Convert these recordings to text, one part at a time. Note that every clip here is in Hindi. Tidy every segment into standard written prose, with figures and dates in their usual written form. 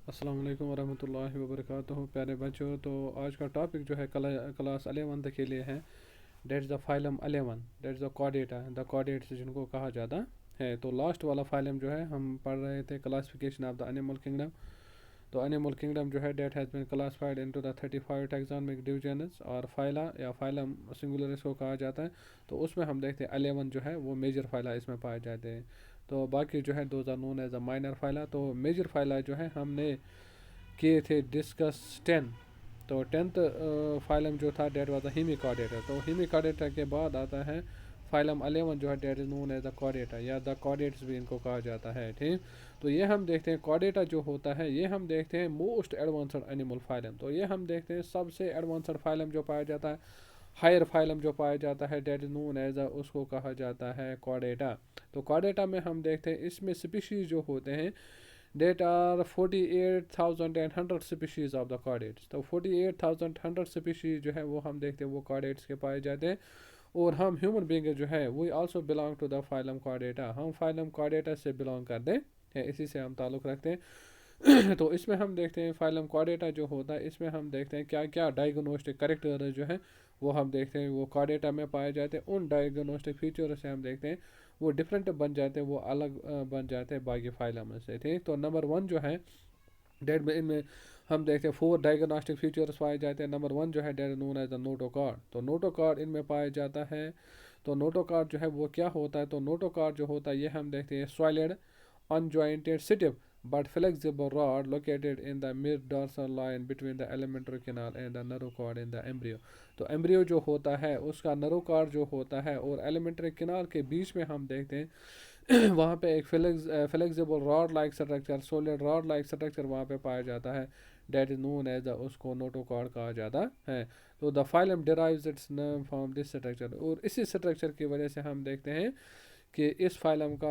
अस्सलाम वालेकुम वरहमतुल्लाहि वबरकातुहू। प्यारे बच्चों, तो आज का टॉपिक जो है क्लास 11 के लिए है। That's the phylum 11, that's the chordata, the chordates जिनको कहा जाता है। तो लास्ट वाला फाइलम जो है हम पढ़ रहे थे classification of the animal kingdom. तो एनिमल किंगडम जो है that has been classified into the 35 taxonomic divisions, और फाइला या फाइलम सिंगुलर इसको कहा जाता है। तो उसमें हम देखते हैं 11 जो है वो मेजर फाइला इसमें पाए जाते हैं। तो बाकी जो है those are known as a minor phyla. तो मेजर फाइला जो है हमने किए थे डिस्कस 10। तो 10th फाइलम जो था डेट वाज द हीमिकॉर्डेटा। तो हीमिकॉर्डेटा के बाद आता है फाइलम 11 जो है that is known as the chordata, या द कॉर्डेट्स भी इनको कहा जाता है। ठीक। तो ये हम देखते हैं कॉर्डेटा जो होता है, ये हम देखते हैं मोस्ट एडवांस्ड एनिमल फाइलम। तो ये हम देखते हैं सबसे एडवांस्ड फाइलम जो पाया जाता है, हायर फाइलम जो पाया जाता है, डेट इज नोन एज उसको कहा जाता है कॉर्डेटा। तो कॉर्डेटा में हम देखते हैं इसमें स्पीशीज जो होते हैं that are 48,100 species of the chordates. तो 48,100 स्पीशीज़ जो है वो हम देखते हैं वो कॉर्डेट्स के पाए जाते हैं। और हम ह्यूमन बींग जो है वो also belong to the phylum chordata, हम फाइलम कॉर्डेटा से बिलोंग करते हैं, इसी से हम ताल्लुक़ रखते हैं। तो इसमें हम देखते हैं फाइलम कॉर्डेटा जो होता है, इसमें हम देखते हैं क्या क्या डायग्नोस्टिक करेक्टर जो है वो हम देखते हैं वो कॉर्डेटा में पाए जाते हैं। उन डायग्नोस्टिक फीचर से हम देखते हैं वो डिफरेंट बन जाते हैं, वो अलग बन जाते हैं बाकी फाइलम से। ठीक। तो नंबर 1 जो है डेट में इनमें हम देखते हैं 4 डायग्नोस्टिक फीचर्स पाए जाते हैं। नंबर 1 जो है that known as the notochord. तो नोटोकॉर्ड इनमें पाया जाता है। तो नोटोकॉर्ड जो है वो क्या होता है, तो नोटोकॉर्ड जो होता है ये हम देखते हैं solid unjointed stiff but flexible rod located in the mid dorsal line between the elementary canal and the narrow cord in the embryo। तो एम्ब्रियो जो होता है उसका नरो कार्ड जो होता है और एलिमेंट्री किनार के बीच में हम देखते हैं वहाँ पे एक flexible rod like structure, solid rod like structure वहाँ पे पाया जाता है। डेट इज नोन एज उसको नोटोकॉर्ड कहा जाता है। तो the phylum derives it's name from this structure, और इसी स्ट्रक्चर की वजह से हम देखते हैं कि इस फाइलम का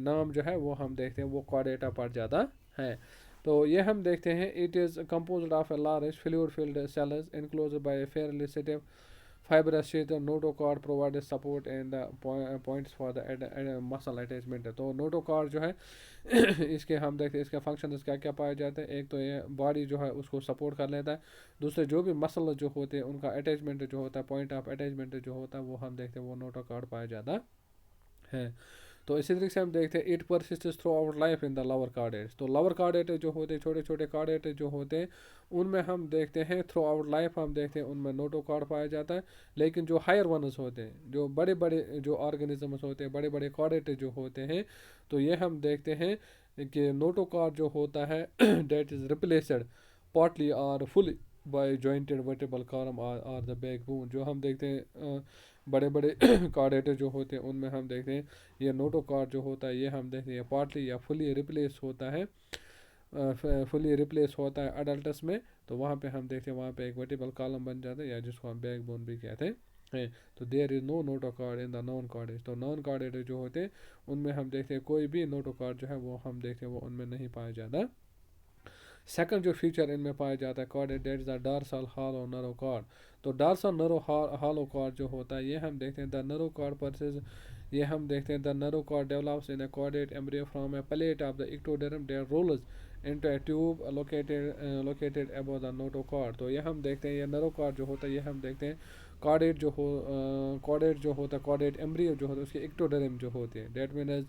नाम जो है वो हम देखते हैं वो कॉर्डेटा पड़ जाता है। तो ये हम देखते हैं it is compose of a large fluid filled cells enclose by fairly सेटिव fibrous sheath। Notochord provide support and the points for the muscle attachment. तो नोटोकॉर्ड जो है इसके हम देखते हैं इसके फंक्शन क्या क्या पाए जाते हैं। एक तो ये बॉडी जो है उसको सपोर्ट कर लेता है, दूसरे जो भी मसल जो होते हैं उनका अटैचमेंट जो होता है, पॉइंट ऑफ अटैचमेंट जो होता है वो हम देखते हैं वो नोटोकॉर्ड पाया जाता है। तो इसी तरीके से हम देखते हैं it persist through our life in the lower chordates. तो लोअर कार्डेट जो होते हैं, छोटे छोटे कार्डेट जो होते हैं, उनमें हम देखते हैं थ्रू आवर लाइफ हम देखते हैं उनमें नोटोकॉर्ड पाया जाता है। लेकिन जो हायर वनस होते हैं, जो बड़े बड़े जो ऑर्गेनिजम्स होते हैं, बड़े बड़े कार्डेट जो होते हैं, तो ये हम देखते हैं कि नोटोकॉर्ड जो होता है डेट इज़ रिप्लेसड पार्टली और fully by jointed vertebral column और द बैकबोन। जो हम देखते हैं बड़े बड़े कार्डेट जो होते हैं उनमें हम देखते हैं ये नोटोकॉर्ड जो होता है ये हम देखते हैं पार्टली या फुली रिप्लेस होता है, फुली रिप्लेस होता है अडल्टस में। तो वहाँ पे हम देखते हैं वहाँ पे एक वर्टिबल कॉलम बन जाता है, या जिसको हम बैक बोन भी कहते हैं। तो there is no notochord in the non chordate. तो नॉन कॉर्डेट जो होते हैं उनमें हम देखते हैं कोई भी नोटोकॉर्ड जो है वो हम देखते हैं वो उनमें नहीं पाया जाता। सेकंड जो फीचर इनमें पाया जाता है cord, that is the dorsal hollow nerve cord. तो डार्सल नरो हॉलो कॉर्ड जो होता है ये हम देखते हैं द नरो कॉर्ड परसेज, ये हम देखते हैं the nerve cord develops in a chordate embryo from a plate of the ectoderm there rolls into a tube located above the notochord. तो ये हम देखते हैं ये नरो कॉर्ड जो होता है ये हम देखते हैं कॉर्डेट जो हो कॉर्डेट जो होता है, कॉर्डेट एम्ब्रियो जो होता है उसके इक्टोडर्म जो होते हैं, डेट मीन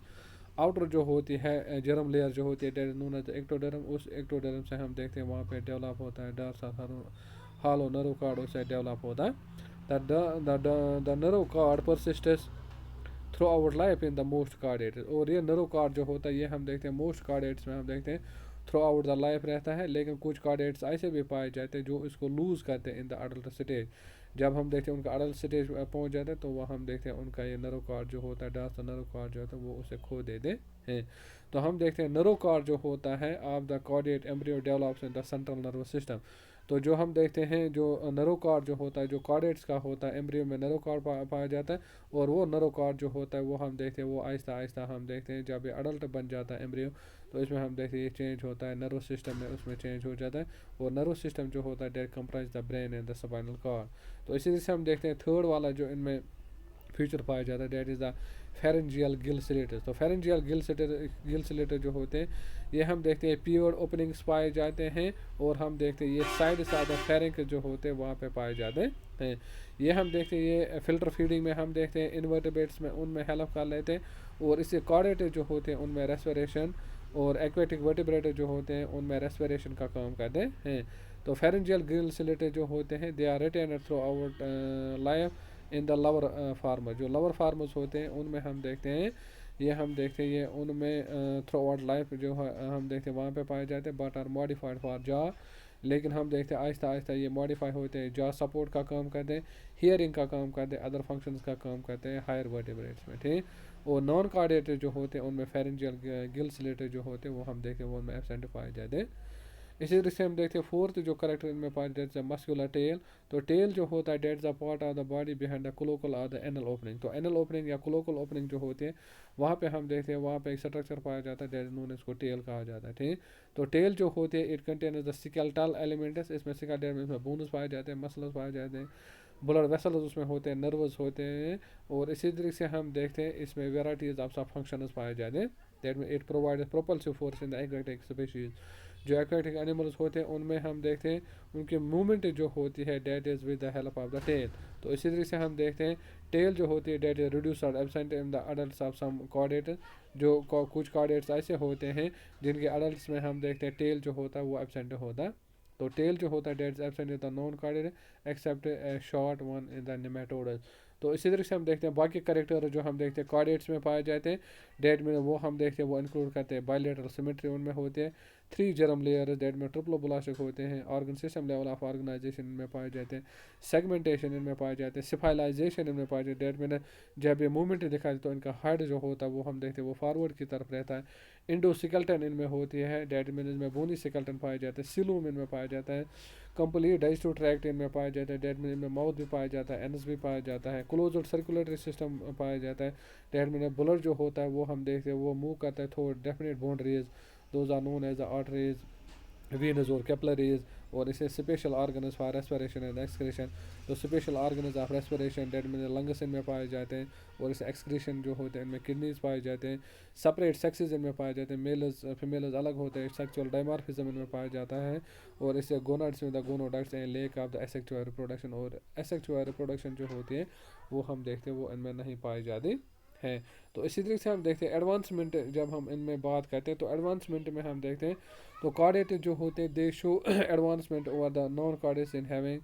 आउटर जो होती है जर्म लेयर जो होती है डेट नोन एज एक्टोडर्म, उस एक्टोडर्म से हम देखते हैं वहाँ पे डेवलप होता है डार्सल हालो नर्व कार्ड, उससे डेवलप होता है। The nerve cord persists through our life in the most chordate. और ये नर्व कार्ड जो होता है ये हम देखते हैं मोस्ट कार्डेट्स में हम देखते हैं थ्रू आउट द लाइफ रहता है। लेकिन कुछ कार्डेट्स ऐसे भी पाए जाते हैं जो इसको लूज़ करते हैं इन द अडल्ट स्टेज। जब हम देखते हैं उनका अडल्ट स्टेज पहुंच जाता है तो वह हम देखते हैं उनका ये नर्व कार्ड जो होता है डार्सल नर्व कार्ड जो होता है वो उसे खो देते हैं। तो हम देखते हैं नर्व कार्ड जो होता है of the chordate embryo develops in the central nervous system. तो जो हम देखते हैं जो नर्व कार्ड जो होता है जो कार्डेट्स का होता है एम्ब्रियो में नर्व कार्ड पाया जाता है, और वो नर्व कार्ड जो होता है वो हम देखते हैं वो आहिस्ता आहिस्ता हम देखते हैं जब ये अडल्ट बन जाता है एम्ब्रियो तो इसमें हम देखते हैं ये चेंज होता है नर्वस सिस्टम में, उसमें चेंज हो जाता है। और नर्वस सिस्टम जो होता है that comprise the brain and the spinal cord. तो इसी तरह से हम देखते हैं थर्ड वाला जो इनमें फीचर पाया जाता है, that is the pharyngeal gill slits. तो फेरेंजियल गिल स्लेटर जो होते हैं ये हम देखते हैं पियर्ड ओपनिंग्स पाए जाते हैं, और हम देखते हैं ये साइड साइड फेरेंक जो होते हैं वहाँ पे पाए जाते हैं। ये हम देखते हैं ये फिल्टर फीडिंग में हम देखते हैं इन्वर्टेब्रेट्स में उनमें हेल्प कर लेते हैं, और इससे कॉर्डेटर जो होते हैं उनमें रेस्पिरेशन, और एक्वेटिक वर्टिब्रेटर जो होते हैं उनमें रेस्पिरेशन का काम करते हैं। तो फेरेंजियल गिल स्लेटर जो होते हैं they are retained throughout life in the lower former. जो लवर फार्मर्स होते हैं उनमें हम देखते हैं ये हम देखते हैं ये उनमें थ्रू आउट लाइफ जो है हम देखते हैं वहाँ पे पाए जाते हैं, but are modified for jaw. लेकिन हम देखते हैं आहिस्ता आहिस्ता ये मॉडिफाई होते हैं, जॉ सपोर्ट का काम करते हैं, हियरिंग का काम करते हैं, अदर फंक्शंस का काम करते हैं हायर वर्टिब्रेट्स में, ठीक। और नॉन कार्डिएटर जो होते हैं उनमें फेरेंजियल गिल स्लेटर जो होते हैं वो हम देखते हैं वो उनमें एब्सेंट पाए जाते हैं। इसी तरह से हम देखते हैं फोर्थ जो करेक्टर इनमें पाया जाता है मस्कुलर टेल। तो टेल जो होता है that the part of the body behind the cloacal और द एनल ओपनिंग। तो एनल ओपनिंग या क्लोकल ओपनिंग जो होती है वहाँ पे हम देखते हैं वहाँ पे एक स्ट्रक्चर पाया जाता है डेट नोन इसको टेल कहा जाता है, ठीक। तो टेल जो होती है it contains the skeletal elements. इसमें स्केलेटल में बोन्स पाए जाते हैं, मसल्स पाए जाते हैं, ब्लड वेसल्स उसमें होते हैं, नर्वस होते हैं। और इसी तरीके से हम देखते हैं इसमें वेराइटीज ऑफ सब फंक्शंस पाए जाते हैं। दैट में it provide propulsive force in the aquatic species. जो एक्वेटिक एनिमल्स होते हैं उनमें हम देखते हैं उनकी मूवमेंट जो होती है that is with the help of the tail. तो इसी तरीके से हम देखते हैं टेल जो होती है डेट इज रिड्यूस और absent in the adult of some chordates. जो कुछ कॉर्डेट्स ऐसे होते हैं जिनके अडल्ट में हम देखते हैं टेल जो होता है वो एब्सेंट होता है। तो टेल जो होता है that is absent in the non chordate except short one in the nematodes. तो इसी तरह से हम देखते हैं बाकी करेक्टर जो हम देखते हैं कॉर्डेट्स में पाए जाते हैं डेट में वो हम देखते हैं वो इंक्लूड करते हैं बायलेटरल सिमेट्री उनमें होते हैं, 3 जर्म लेयर डेट में ट्रिप्लोब्लास्टिक होते हैं, organ system level of organisation इनमें पाए जाते हैं, सेगमेंटेशन इनमें पाए जाते हैं, सिफाइलाइजेशन इनमें पाए जाते हैं। डेट में जब ये मूवमेंट दिखाई तो इनका हेड जो होता है वो हम देखते हैं वो फारवर्ड की तरफ रहता है। इंडोसिकल्टन इनमें होती है, डेट में इनमें बोनी सिकल्टन पाया जाता है, सिलूम इनमें पाया जाता है, कंप्लीट डाइजेस्टिव ट्रैक्ट इनमें पाया जाता है, डेट में इनमें माउथ भी पाया जाता है, एनस भी पाया जाता है, क्लोज्ड सर्कुलेटरी सिस्टम पाया जाता है। डेट में ब्लड जो होता है वो हम देखते हैं वो मूव करता है through definite boundaries, those are known as the arteries, veins और कैपिलरीज। और इसे special organs for respiration and excretion. तो special organs of respiration that में लंग्स इनमें पाए जाते हैं, और इसे एक्सक्रीशन जो होते हैं इनमें किडनीज पाए जाते हैं, सेपरेट सेक्सेस इनमें पाए जाते हैं, मेल्स फीमेल्स अलग होते हैं, सेक्सुअल डायमॉर्फिज्म इनमें पाया जाता है, और इसे गोनाड्स में the gonoducts and lack of the asexual reproduction. और एसेक्सुअल रिप्रोडक्शन जो होती है वो हम देखते हैं वो इनमें नहीं पाई जाती है। तो इसी तरीके से हम देखते हैं एडवांसमेंट जब हम इनमें बात करते हैं तो एडवांसमेंट में हम देखते हैं तो कार्डेट जो होते हैं दे show advancement over the non chordates in having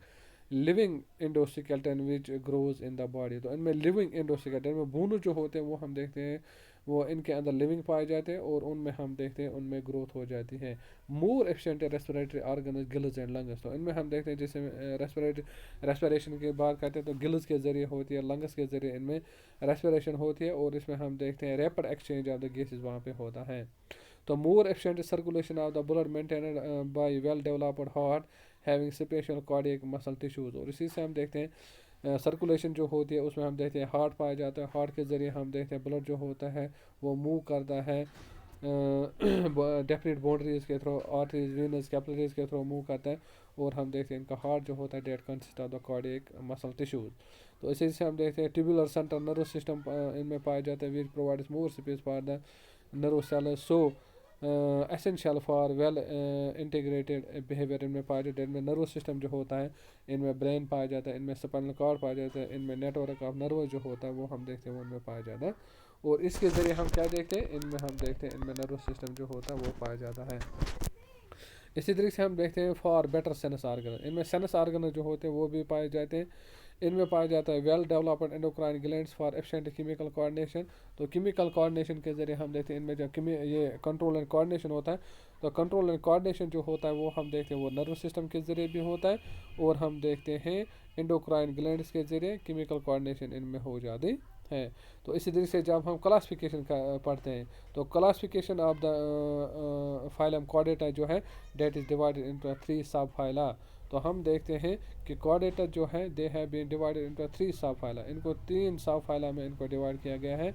living endoskeleton which grows in the body. तो इनमें लिविंग इंडोस्केलेटन में बून जो होते हैं वो हम देखते हैं वो इनके अंदर लिविंग पाए जाते हैं, और उनमें हम देखते हैं उनमें ग्रोथ हो जाती है। More efficient respiratory organ gills and lungs. तो इनमें हम देखते हैं जैसे रेस्पिरेशन की बात करते हैं तो गिल्स के ज़रिए होती है, लंग्स के ज़रिए इनमें रेस्पिरेशन होती है, और इसमें हम देखते हैं rapid exchange of the gases वहाँ पे होता है। तो more efficient circulation of the blood maintained by well developed heart having special cardiac muscle tissues. और इसी से हम देखते हैं सर्कुलेशन जो होती है उसमें हम देखते हैं हार्ट पाया जाता है, हार्ट के ज़रिए हम देखते हैं ब्लड जो होता है वो मूव करता है डेफिनेट बाउंड्रीज के थ्रू, आर्टरीज वीनस कैपिलरीज के थ्रू मूव करता है, और हम देखते हैं इनका हार्ट जो होता है that consist of the cardiac muscle tissues. तो इसी से हम देखते हैं ट्यूबुलर सेंट्रल नर्वस सिस्टम इनमें पाया जाता है which provides more space for the nerve cell so essential for well integrated behaviour इनमें पाया जाता है। इनमें नर्वस सिस्टम जो होता है इनमें ब्रेन पाया जाता है, इनमें स्पाइनल कॉर्ड पाया जाता है, इनमें नेटवर्क ऑफ नर्व जो होता है वो हम देखते हैं वो इनमें पाया जाता है। और इसके ज़रिए हम क्या देखते हैं इनमें हम देखते हैं इनमें नर्वस सिस्टम जो होता है वो पाया जाता है। इसी तरीके से हम देखते हैं फॉर बेटर सेंस आर्गन, इनमें सेंस आर्गन जो होते हैं वो भी पाए जाते हैं। इनमें पाया जाता है well developed endocrine glands for efficient chemical coordination. तो केमिकल कोऑर्डिनेशन के ज़रिए हम देखते हैं इनमें जो ये कंट्रोल एंड कोऑर्डिनेशन होता है, तो कंट्रोल एंड कोऑर्डिनेशन जो होता है वो हम देखते हैं वो नर्वस सिस्टम के ज़रिए भी होता है, और हम देखते हैं एंडोक्राइन ग्लैंड्स के ज़रिए केमिकल कोऑर्डिनेशन इनमें हो जाती है। तो इसी तरीके से जब हम क्लासिफिकेशन का पढ़ते हैं तो classification of the phylum Chordata जो है that is divided into 3 sub phyla. तो हम देखते हैं कि कॉर्डेटा जो है they have been divided into 3 sub phyla, इनको 3 सब फाइला में इनको डिवाइड किया गया है।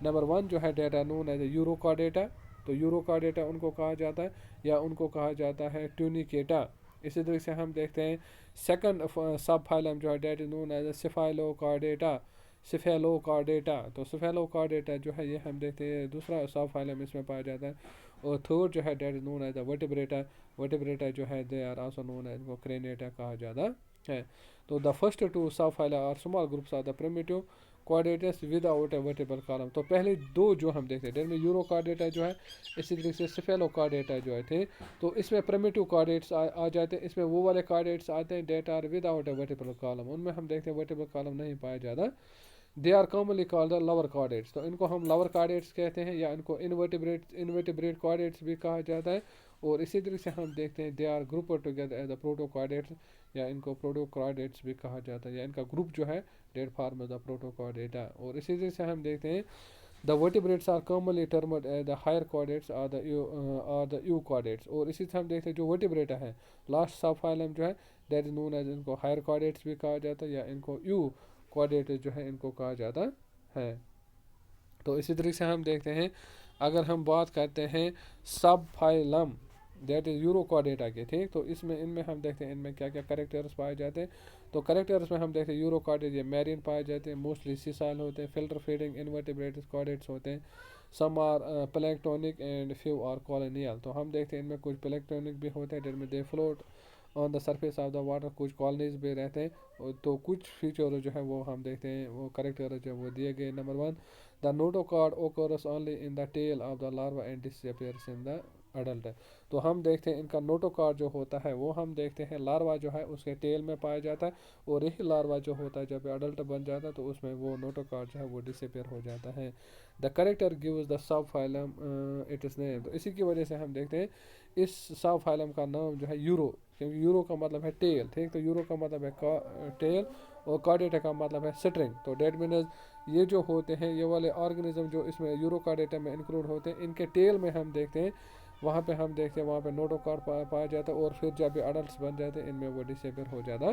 नंबर 1 जो है डेटा नोन एज यूरोकॉर्डेटा। तो यूरोकॉर्डेटा उनको कहा जाता है या उनको कहा जाता है ट्यूनिकेटा। इसी तरीके से हम देखते हैं सेकंड सब फाइलम जो है that is known as cephalochordata. Cephalochordata. तो सिफेलोकॉर्डेटा जो है ये हम देखते हैं दूसरा सब फाइलम इसमें पाया जाता है। और थर्ड जो है that is known as the Vertebrata. Vertebrata जो है they are also known as इनको क्रेनेटा कहा जाता है। तो the first two sub phylum are small groups are the primitive chordates without a vertebral column. तो पहले दो जो हम देखते हैं जिनमें यूरो कोऑर्डिनेटा जो है इसी तरीके से सिफेलो कोऑर्डिनेटा जो है थे। तो इसमें प्रिमिटिव कोऑर्डिनेट्स आ जाते हैं। इसमें वो वाले कोऑर्डिनेट्स आते हैं that are without a vertebral column, उनमें हम देखते हैं वर्टिबल कॉलम नहीं पाया जाता। They are commonly called the lower chordates. तो इनको हम लवर कोऑर्डिनेट्स कहते हैं या इनको इनवर्टिब्रेट कोऑर्डिनेट्स भी कहा जाता है। और इसी तरीके से हम देखते हैं they are group together as the proto chordates या इनको प्रोटो कोऑर्डिनेट्स भी कहा जाता है या इनका ग्रुप जो है डेट फॉर्म द प्रोटो कोऑर्डिनेटा। और इसी तरीके से हम देखते हैं the vertebrates are commonly termed as the higher chordates or the euchordates. और इसी से हम देखते हैं जो वर्टिब्रेटा है लास्ट सब फाइलम जो है दैट इज नोन एज इनको हायर कोऑर्डिनेट्स भी कहा जाता है या इनको यू कोऑर्डिनेट्स जो है इनको कहा जाता है। तो इसी तरीके से हम देखते हैं अगर हम बात करते हैं सब फाइलम दैट इज यूरो कोऑर्डिनेटा के, ठीक। तो इसमें इनमें हम देखते हैं इनमें क्या क्या करेक्टर्स पाए जाते हैं। तो करेक्टर्स में हम देखते हैं यूरो कोऑर्डिनेट ये मैरिन पाए जाते हैं, मोस्टली सीसाइल होते हैं, फिल्टर फीडिंग इनवर्टिब्रेट्स कोऑर्डिनेट्स होते हैं, some are planktonic and few are colonial. तो हम देखते हैं इनमें कुछ प्लैंक्टोनिक भी होते हैं जिनमें दे float on the surface of the water, कुछ कॉलोनीज भी रहते हैं। तो कुछ फीचर जो है वो हम देखते हैं वो करेक्टर जो वो दिए गए। Number 1 the notochord occurs only in the tail of the larva and disappears in the adult. तो हम देखते हैं इनका नोटोकॉर्ड जो होता है वो हम देखते हैं लार्वा जो है उसके टेल में पाया जाता है। और यही लार्वा जो होता है जब अडल्ट बन जाता है तो उसमें वो नोटोकॉर्ड जो है वो डिसअपीयर हो जाता है। The character gives the sub phylum it is name. तो इसी की वजह से हम देखते हैं इस सब फाइलम का नाम जो है यूरो, क्योंकि यूरो का मतलब है टेल, ठीक। तो यूरो का मतलब है टेल और कोऑर्डिनेटा का मतलब है स्ट्रिंग। तो डेट मीन्स ये जो होते हैं ये वाले ऑर्गेनिज्म जो इसमें यूरो कोऑर्डिनेटा में इंक्लूड होते हैं इनके टेल में हम देखते हैं वहाँ पे हम देखते हैं वहाँ पे नोटोकॉर्ड पाया जाता है। और फिर जब ये अडल्ट बन जाते हैं इनमें वो डिसअपीयर हो जाता।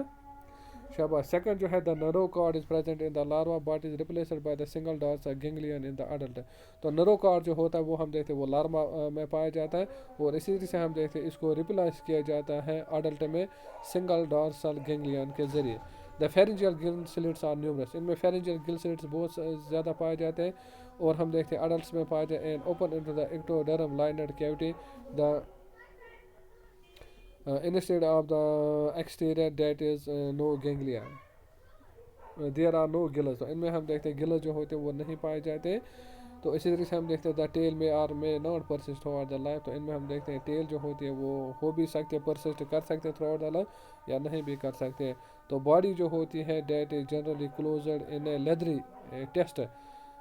शाबाश। सेकंड जो है the notochord is present in the larva but is replaced by the single dorsal ganglion in the adult. तो नरोकॉर्ड जो होता है वो हम देखते हैं वो लार्वा में पाया जाता है और इसी तरह से हम देखते हैं इसको रिप्लेस किया जाता है अडल्ट में सिंगल डॉर्सल गैंग्लियन के जरिए। The pharyngeal gill slits are numerous. इनमें फेरेंजियल गिल स्लिट्स बहुत ज़्यादा पाए जाते हैं। और हम देखते हैं अडल्ट में पाया जाए and open into the ectoderm liner cavity the instead of the exterior that is no ganglia there are no gills। तो इनमें हम देखते हैं गिल्स जो होते हैं वो नहीं पाए जाते। तो इसी तरीके से हम देखते हैं द टेल में आर में not persist through out the life. तो इनमें हम देखते हैं टेल जो होती है वो हो भी सकते हैं परसिस्ट कर सकते हैं थ्रू आउट द लाइफ या नहीं भी कर सकते। तो बॉडी जो होती है that is generally closed in a leathery test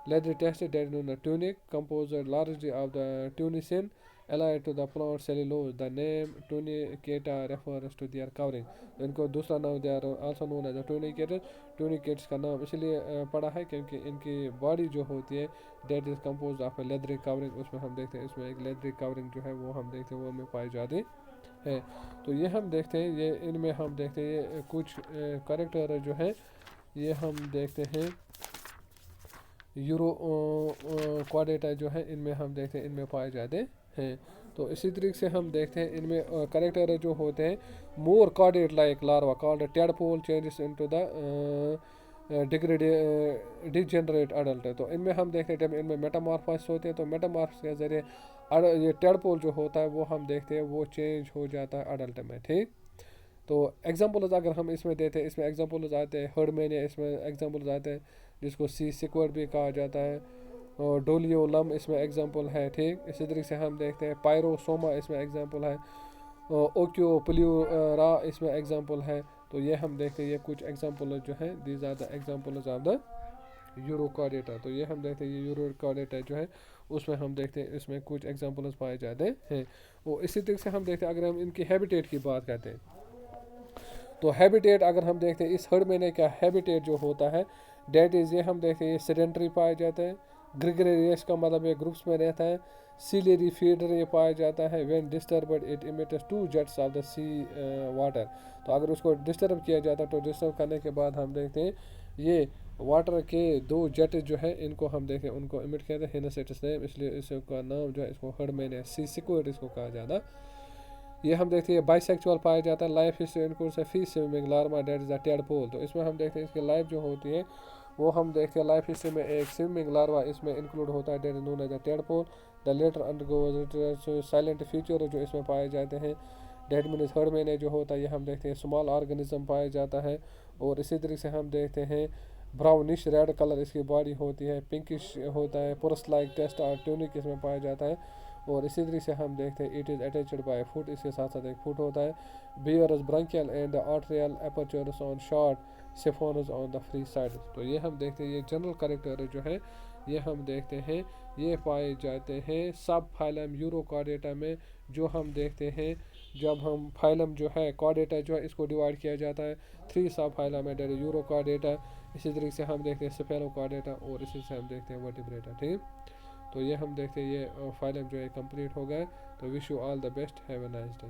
that in tunic composed largely of the tunicin allied to the plant cellulose। The name tunicata refers to their covering। इनको दूसरा नाम they also known as tunicates. Tunicates का नाम इसलिए पड़ा है क्योंकि इनकी बॉडी जो होती है that is compose of a leathery covering. उसमें हम देखते हैं इसमें एक लेदरी कवरिंग जो है वो हम देखते हैं वो में पाई जाती है। तो ये हम देखते हैं ये इनमें हम देखते हैं ये कुछ करेक्टर जो है ये हम देखते हैं यूरो कोऑर्डिनेटा जो है इनमें हम देखते हैं इनमें पाए जाते हैं। तो इसी तरीके से हम देखते हैं इनमें करेक्टर जो होते हैं more coordinate like larva called tadpole changes into the degenerate adult. तो इनमें हम देखते हैं जब इनमें मेटामॉर्फोसिस होते हैं तो मेटामॉर्फोसिस के जरिए ये टेडपोल जो होता है वो हम देखते हैं वो चेंज हो जाता है अडल्ट में, ठीक। तो एग्जाम्पल्स अगर हम इसमें देते हैं इसमें एग्जाम्पल्स आते हैं हर्डमेनिया, इसमें एग्जाम्पल्स आते हैं जिसको सी सिक्वर्ड भी कहा जाता है और डोलियोलम इसमें एग्जांपल है, ठीक। इसी तरीके से हम देखते हैं पायरोसोमा इसमें एग्जांपल है, ओक्योप्ल्यूरा इसमें एग्जांपल है। तो ये हम देखते हैं ये कुछ एग्जांपल जो है these are the examples of the urochordata. तो ये हम देखते हैं ये यूरो कोऑर्डिनेटा जो है उसमें हम देखते हैं इसमें कुछ एग्जांपल्स पाए जाते हैं। और इसी तरीके से हम देखते हैं अगर हम इनकी हैबिटेट की बात करते हैं तो हैबिटेट अगर हम देखते हैं इस हर्डमेनिया का हैबिटेट जो होता है डेट इज ये हम देखते हैं ये सेडेंटरी पाया जाता है। ग्रेगरियस का मतलब ये ग्रुप्स में रहता है। सीलेरी फीडर ये पाया जाता है। When disturbed it emits 2 jets of the sea water. तो अगर उसको डिस्टर्ब किया जाता है तो डिस्टर्ब करने के बाद हम देखते हैं ये वाटर के 2 जेट जो है इनको हम देखते हैं उनको इमिट किया जाता है हिनोसिटस नेम, इसलिए इसका नाम जो है इसको हर्डमेनिया सी सिक्वर्ड इसको कहा जाता है। ये हम देखते हैं बाइसेक्चुअल पाया जाता है। Life history includes free swimming larva that is the tadpole. तो इसमें हम देखते हैं इसकी लाइफ जो होती है वो हम देखते हैं। लाइफ हिस्ट्री में एक स्विमिंग लार्वा इसमें इंक्लूड होता है, that known as the tadpole. The latter undergoes silent feature जो इसमें पाए जाते हैं। डेट मीन थर्ड महीने जो होता है ये हम देखते हैं स्मॉल ऑर्गेनिज्म पाया जाता है। और इसी तरीके से हम देखते हैं ब्राउनिश रेड कलर इसकी बॉडी होती है, पिंकिश होता है, पुरस लाइक टेस्ट और ट्यूनिक इसमें पाया जाता है। और इसी तरीके से हम देखते हैं it is attached by foot, इसके साथ साथ एक फुट होता है। Bears branchial and arterial apertures on short siphons on the free side. तो ये हम देखते हैं, ये जनरल कैरेक्टर जो है ये हम देखते हैं ये पाए जाते हैं सब फाइलम यूरोकॉर्डेटा में। जो हम देखते हैं जब हम फाइलम जो है कॉर्डेटा जो है इसको डिवाइड किया जाता है 3 सब फाइलम है, यूरोकॉर्डेटा, इसी तरीके से हम देखते हैं स्पेलोकॉर्डेटा और इसी से हम देखते हैं वर्टिब्रेटा। ठीक, तो ये हम देखते हैं ये फाइलम जो है कंप्लीट हो गए। तो wish you all the best, have a nice day.